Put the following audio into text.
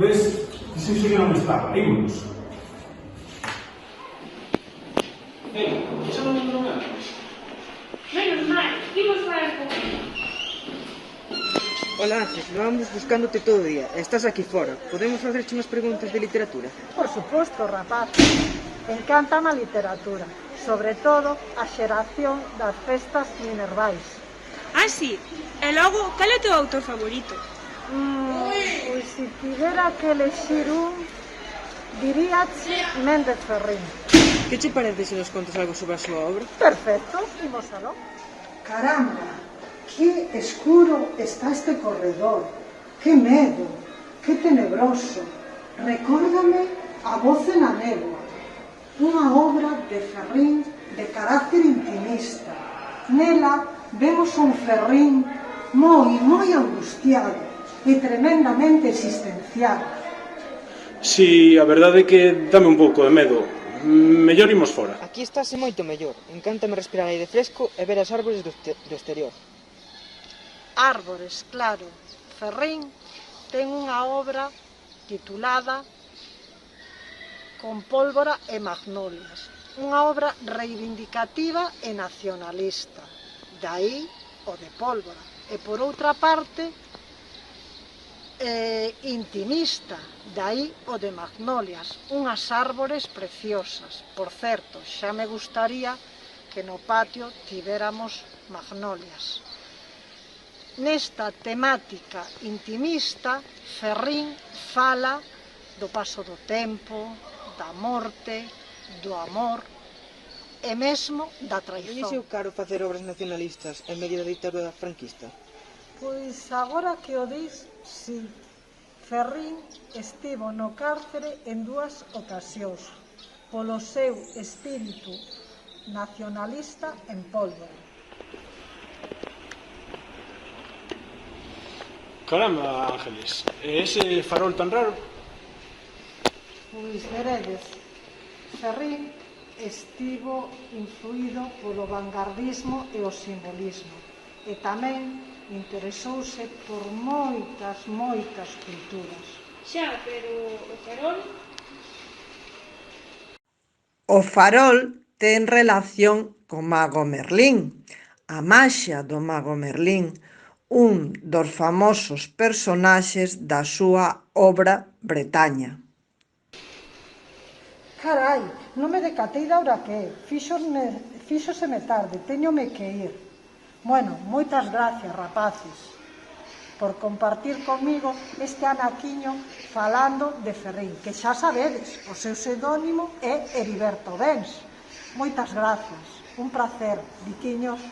Ves, dixenxe que non estaba, ímonos. Xa non me non eras. Menos mal, imos falar comigo. Hola Ángel, vamos buscándote todo o día. Estás aquí fora. Podemos facerche unhas preguntas de literatura? Por suposto, rapaz. Encántame a literatura, sobre todo a xeración das festas minervais. Ah, sí. E logo, cal é o teu autor favorito? Pois se tivera que elexir un, diríache Méndez Ferrín. Que che parece se nos contas algo sobre a súa obra? Perfecto, imos aló. Caramba, que escuro está este corredor, que medo, que tenebroso. Recórdame A voz na néboa, unha obra de Ferrín de carácter intimista. Nela vemos un Ferrín moi angustiado e tremendamente existencial. Si, a verdade é que dame un pouco de medo. Mellor imos fora. Aquí estáse moito mellor. Encántame respirar aire fresco e ver as árbores do exterior. Árbores, claro. Ferrín ten unha obra titulada Con pólvora e magnolias. Unha obra reivindicativa e nacionalista. Daí o de pólvora. E por outra parte, intimista. Daí o de magnolias. Unhas árbores preciosas. Por certo, xa me gustaría que no patio tivéramos magnolias. Nesta temática intimista, Ferrín fala do paso do tempo, da morte, do amor e mesmo da E traición. seu caro facer obras nacionalistas en medio da ditadura franquista? Pois agora que o dis, si. Ferrín estivo no cárcere en 2 ocasións polo seu espírito nacionalista en pólvora. Caramba, Ángeles, e ese farol tan raro? Pois veredes, Ferrín estivo influído polo vanguardismo e o simbolismo e tamén interesouse por moitas culturas. Xa, pero o farol... O farol ten relación co mago Merlín, a maxia do mago Merlín, un dos famosos personaxes da súa obra Bretaña. Carai, non me decatei da hora que é. Fíxoseme tarde, teñome que ir. Bueno, moitas gracias, rapaces, por compartir comigo este anaquiño falando de Ferrín, que xa sabedes, o seu pseudónimo é Heriberto Bens. Moitas gracias, un placer, biquiños.